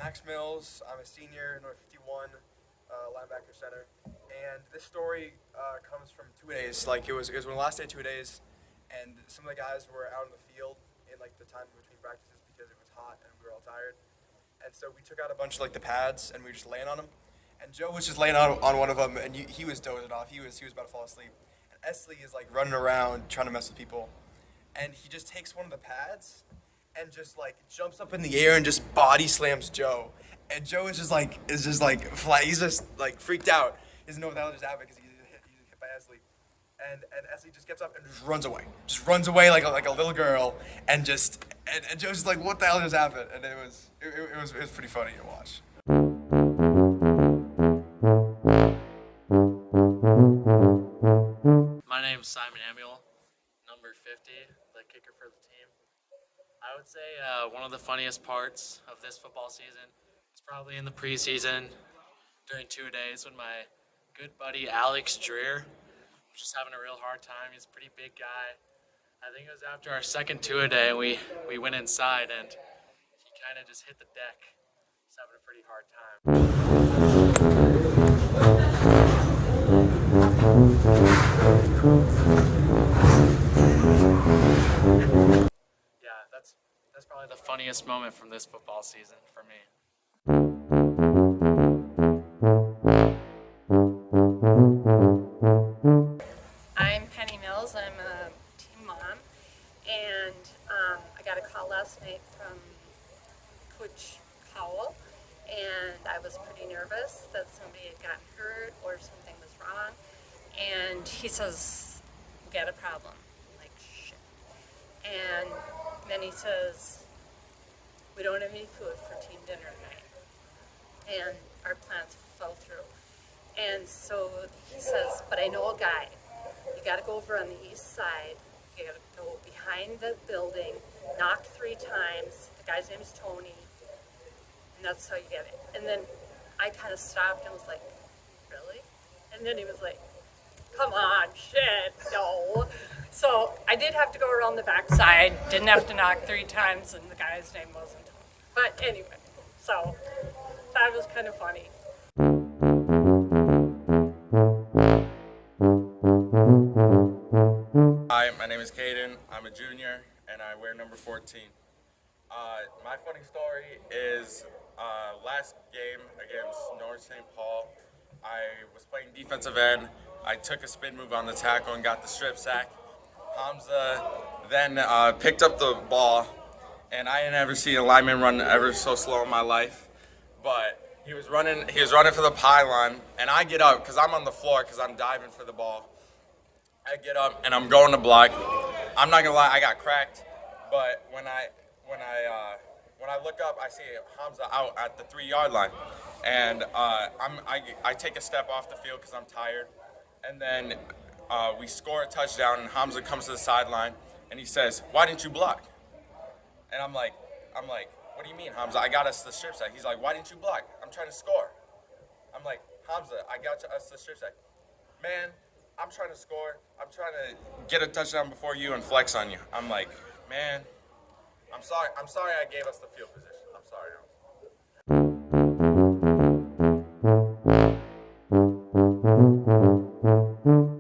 Max Mills. I'm a senior, number 51, linebacker center. And this story comes from 2 days. Like it was my last day, 2 days, and some of the guys were out in the field in like the time between practices because it was hot and we were all tired. And so we took out a bunch of like the pads and we were just laying on them. And Joe was just laying on one of them, and he was dozing off. He was about to fall asleep. And Esley is like running around trying to mess with people, and he just takes one of the pads and just like jumps up in the air and just body slams Joe. And Joe is just like fly. He's just like freaked out. He doesn't know what the hell just happened because he's hit by Esley. And Esley just gets up and just runs away. Just runs away like a little girl, and Joe's just like, what the hell just happened? And it was pretty funny to watch. My name's Simon Amiel, number 50, the kicker for the team. I would say one of the funniest parts of this football season is probably in the preseason during 2 days when my good buddy Alex Dreer was just having a real hard time. He's a pretty big guy. I think it was after our second two-a-day, we went inside and he kind of just hit the deck. He's having a pretty hard time. Yeah, that's probably the funniest moment from this football season for me. I'm Penny Mills. I'm a team mom, and I got a call last night from Coach Howell, and I was pretty nervous that somebody had gotten hurt or something was wrong. And he says, "We got a problem." I'm like, shit. And then he says, "We don't have any food for team dinner tonight." And our plans fell through. And so he says, "But I know a guy. You got to go over on the east side. You got to go behind the building, knock 3 times. The guy's name is Tony, and that's how you get it." And then I kind of stopped and was like, "Really?" And then he was like, "Come on, shit, no." So I did have to go around the backside. Didn't have to knock 3 times, and the guy's name wasn't Tony. But anyway, so that was kind of funny. Hi, my name is Caden. I'm a junior, and I wear number 14. My funny story is last game against North St. Paul, I was playing defensive end. I took a spin move on the tackle and got the strip sack. Hamza then picked up the ball, and I had never seen a lineman run ever so slow in my life. But he was running for the pylon, and I get up because I'm on the floor because I'm diving for the ball. I get up and I'm going to block. I'm not gonna lie, I got cracked. But when I look up, I see Hamza out at the 3-yard line, and I take a step off the field because I'm tired, and then we score a touchdown. And Hamza comes to the sideline and he says, "Why didn't you block?" And I'm like, "What do you mean, Hamza? I got us the strip sack." He's like, "Why didn't you block? I'm trying to score." I'm like, "Hamza, I got us the strip sack." "Man, I'm trying to score. I'm trying to get a touchdown before you and flex on you." I'm like, "Man, I'm sorry. I'm sorry I gave us the field position. I'm sorry."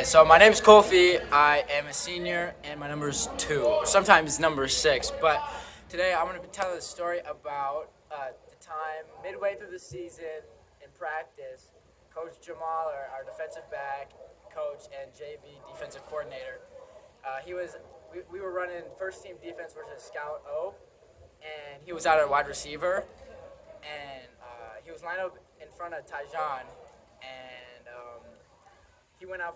So my name's Kofi. I am a senior, and my number is 2, or sometimes number 6. But today I'm going to be telling a story about the time midway through the season in practice. Coach Jamal, our defensive back coach and JV defensive coordinator, we were running first team defense versus Scout O, and he was out at wide receiver, and he was lined up in front of Tyjon, and he went out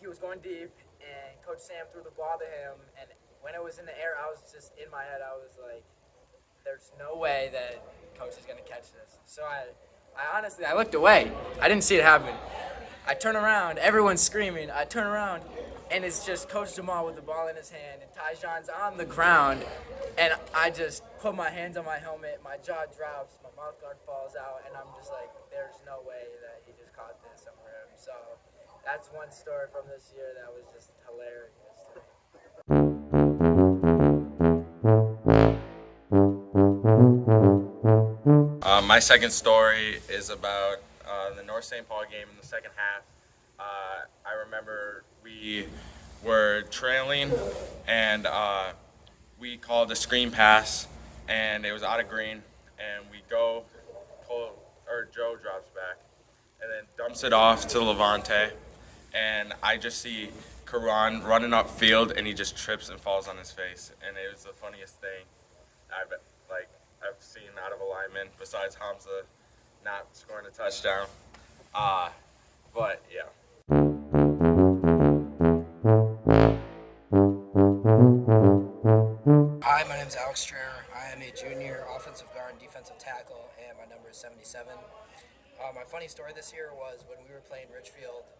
he was going deep, and Coach Sam threw the ball to him, and when it was in the air, I was just in my head, I was like, there's no way that Coach is going to catch this. So I honestly looked away. I didn't see it happen. I turn around, everyone's screaming. I turn around, and it's just Coach Jamal with the ball in his hand, and Tyjon's on the ground, and I just put my hands on my helmet, my jaw drops, my mouth guard falls out, and I'm just like, there's no way that he just caught this somewhere. So that's one story from this year that was just hilarious to me. My second story is about the North St. Paul game in the second half. I remember we were trailing, and we called a screen pass, and it was out of green, and we go pull, or Joe drops back, and then dumps it off to Levante, and I just see Karan running upfield, and he just trips and falls on his face, and it was the funniest thing I've seen out of a lineman besides Hamza not scoring a touchdown. But yeah. Hi, my name is Alex Strayer. I am a junior offensive guard and defensive tackle, and my number is 77. My funny story this year was when we were playing Richfield.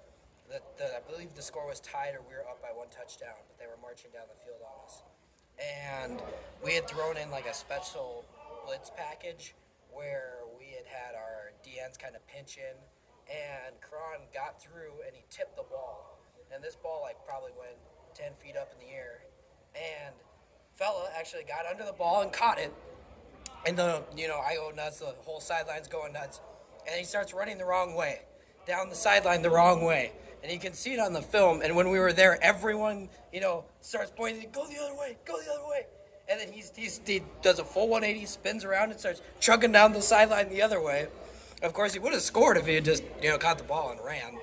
I believe the score was tied or we were up by one touchdown, but they were marching down the field on us. And we had thrown in like a special blitz package where we had our DNs kind of pinch in, and Karan got through and he tipped the ball. And this ball like probably went 10 feet up in the air. And fella actually got under the ball and caught it. And I go nuts, the whole sideline's going nuts. And he starts running the wrong way, down the sideline the wrong way. And you can see it on the film. And when we were there, everyone, starts pointing, go the other way, go the other way. And then he does a full 180, spins around and starts chugging down the sideline the other way. Of course, he would have scored if he had just, caught the ball and ran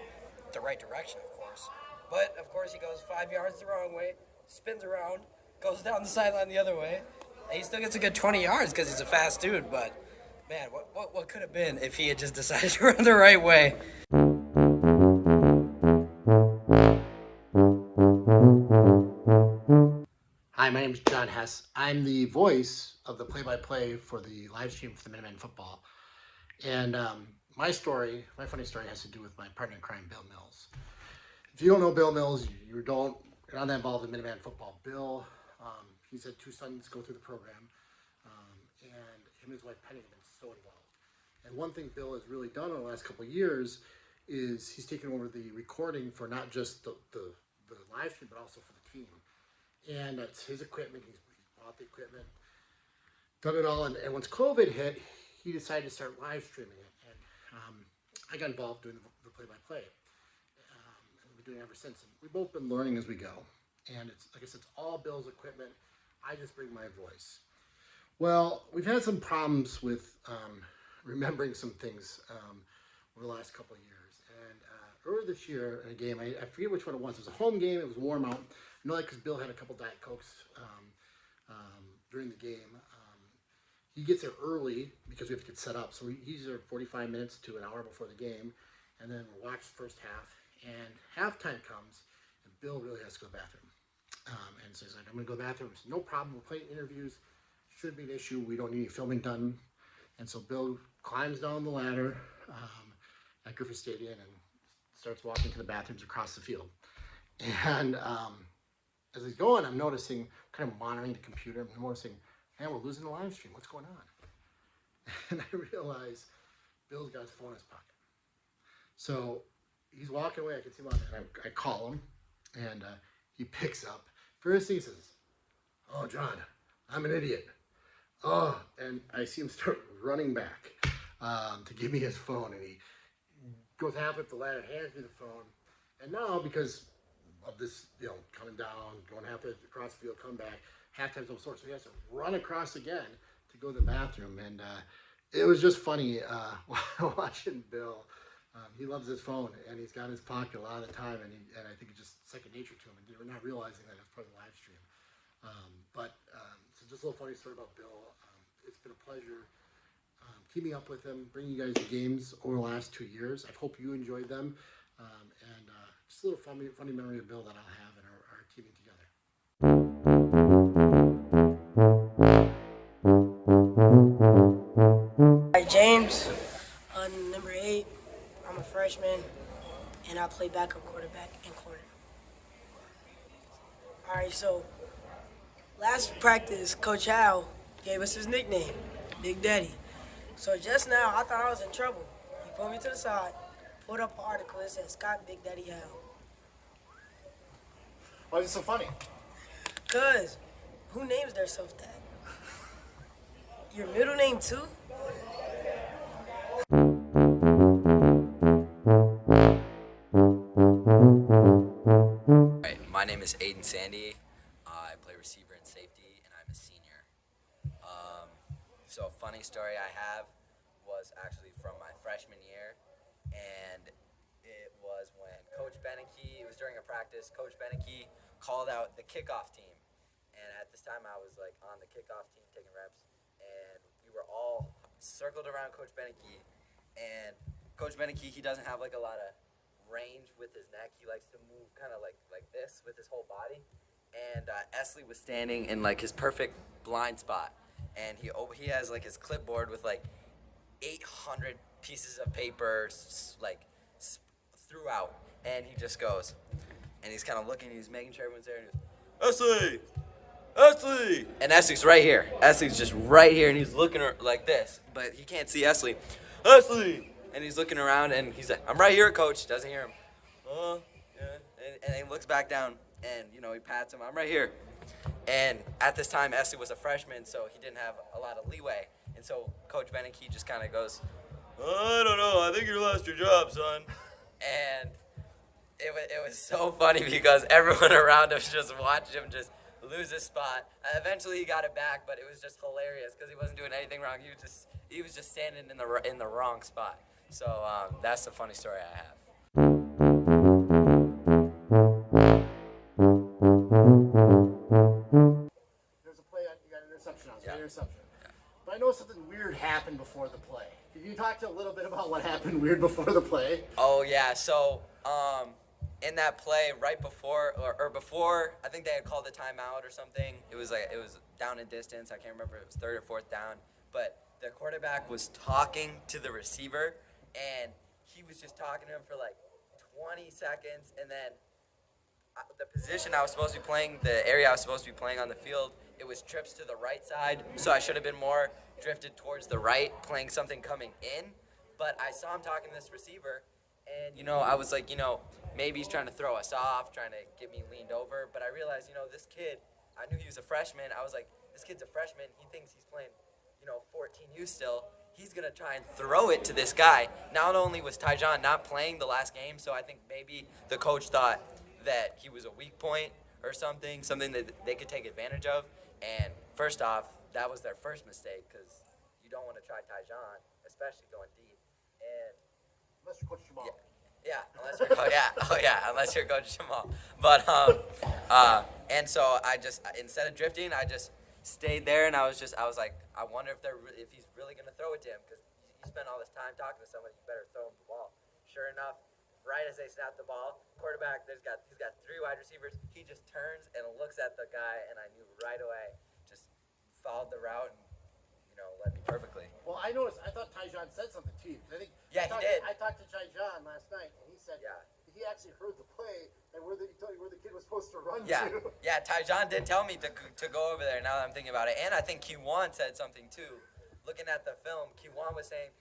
the right direction, of course. But, of course, he goes 5 yards the wrong way, spins around, goes down the sideline the other way, and he still gets a good 20 yards because he's a fast dude. But, man, what could have been if he had just decided to run the right way? Hi, my name is John Hess. I'm the voice of the play-by-play for the live stream for the Minutemen football. And my funny story has to do with my partner in crime, Bill Mills. If you don't know Bill Mills, you're not that involved in Minutemen football. Bill, he's had two sons go through the program, and him and his wife Penny have been so involved. And one thing Bill has really done in the last couple of years is he's taken over the recording for not just the live stream, but also for the team. And it's his equipment. He's bought the equipment, done it all. And once COVID hit, he decided to start live streaming it. And I got involved doing the play-by-play. And we've been doing it ever since. And we've both been learning as we go. And it's, like I said, it's all Bill's equipment. I just bring my voice. Well, we've had some problems with remembering some things over the last couple of years. And earlier this year in a game, I forget which one it was. It was a home game. It was warm out. I know that because Bill had a couple Diet Cokes during the game. He gets there early because we have to get set up. So he's there 45 minutes to an hour before the game. And then we watch the first half. And halftime comes, and Bill really has to go to the bathroom. And so he's like, I'm going to go to the bathroom. Said, no problem. We're playing interviews. Shouldn't be an issue. We don't need any filming done. And so Bill climbs down the ladder at Griffith Stadium and starts walking to the bathrooms across the field. And as he's going, I'm noticing, kind of monitoring the computer. I'm noticing, man, we're losing the live stream. What's going on? And I realize Bill's got his phone in his pocket. So he's walking away. I can see him on there. And I call him, and he picks up. First thing he says, oh, John, I'm an idiot. Oh, and I see him start running back to give me his phone. And he goes halfway up the ladder, hands me the phone. And now, because of this, coming down, going halfway across the field, come back, halftime's of sorts. So he has to run across again to go to the bathroom. And it was just funny watching Bill. He loves his phone, and he's got in his pocket a lot of the time, and I think it's just second nature to him, and we're not realizing that it's part of the live stream. So just a little funny story about Bill. It's been a pleasure keeping up with him, bringing you guys the games over the last 2 years. I hope you enjoyed them, and just a little funny memory of Bill that I'll have in our teaming together. Hi, James. Number 8. I'm a freshman, and I play backup quarterback and corner. All right, so last practice, Coach Hal gave us his nickname, Big Daddy. So just now, I thought I was in trouble. He pulled me to the side, pulled up an article that said Scott Big Daddy Hal. Why is it so funny? Cause who names themselves that? Your middle name too? name is Aiden Sandy. I play receiver and safety, and I'm a senior. So a funny story I have was actually from my freshman year, and it was when Coach Beneke, it was during a practice, Coach Beneke called out the kickoff team. And at this time, I was like on the kickoff team taking reps, and we were all circled around Coach Beneke. And Coach Beneke, he doesn't have like a lot of range with his neck. He likes to move kind of like this with his whole body. And Esley was standing in like his perfect blind spot, and he has like his clipboard with like 800 pieces of paper throughout, and he just goes, and he's kind of looking, he's making sure everyone's there, and he goes, Esley, and Esley's right here. Esley's just right here, and he's looking like this, but he can't see Esley. Esley, and he's looking around, and he's like, I'm right here, coach. Doesn't hear him. Yeah. And he looks back down, and he pats him. I'm right here. And at this time, Esley was a freshman, so he didn't have a lot of leeway. And so Coach Beneke just kind of goes, I don't know. I think you lost your job, son. And it was so funny because everyone around him just watched him just lose his spot. Eventually, he got it back, but it was just hilarious because he wasn't doing anything wrong. He was just standing in the wrong spot. So that's the funny story I have. There's a play, you got an interception on, so interception. Yeah. But I know something weird happened before the play. Can you talk to a little bit about what happened weird before the play? Oh yeah, so in that play right before or before, I think they had called a timeout or something. It was down in distance. I can't remember if it was third or fourth down, but the quarterback was talking to the receiver, and he was just talking to him for like 20 seconds, and then the position I was supposed to be playing, the area I was supposed to be playing on the field, it was trips to the right side, so I should have been more drifted towards the right, playing something coming in. But I saw him talking to this receiver, and I was like, maybe he's trying to throw us off, trying to get me leaned over. But I realized, this kid, I knew he was a freshman. I was like, this kid's a freshman. He thinks he's playing, 14U still. He's going to try and throw it to this guy. Not only was Tyjon not playing the last game, so I think maybe the coach thought that he was a weak point or something that they could take advantage of. And first off, that was their first mistake because you don't want to try Tyjon, especially going deep. And Unless you're Coach Jamal. Yeah, unless you're unless you're Coach Jamal. But and so I just, instead of drifting, I just stayed there, and I was like, I wonder if he's really gonna throw it to him, because you spend all this time talking to somebody, you better throw him the ball. Sure enough, right as they snap the ball, quarterback, he's got 3 wide receivers. He just turns and looks at the guy, and I knew right away. Just followed the route and led me perfectly. Well, I noticed. I thought Tyjon said something to you. I think. Yeah, he did. I talked to Tyjon last night, and he said he actually heard the play and where the kid was supposed to run to. Yeah. Tyjon did tell me to go over there. Now that I'm thinking about it, and I think Q1 said something too. Looking at the film, Q1 was saying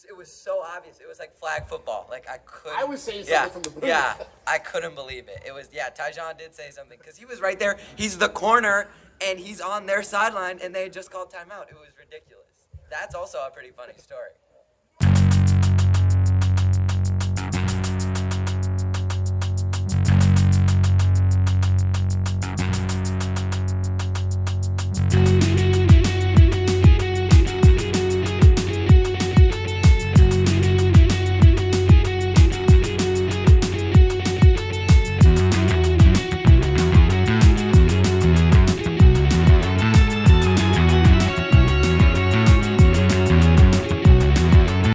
it was so obvious. It was like flag football. Like I couldn't. I was saying something from the booth. Yeah, I couldn't believe it. It was Tyjon did say something because he was right there. He's the corner and he's on their sideline, and they just called timeout. It was ridiculous. That's also a pretty funny story.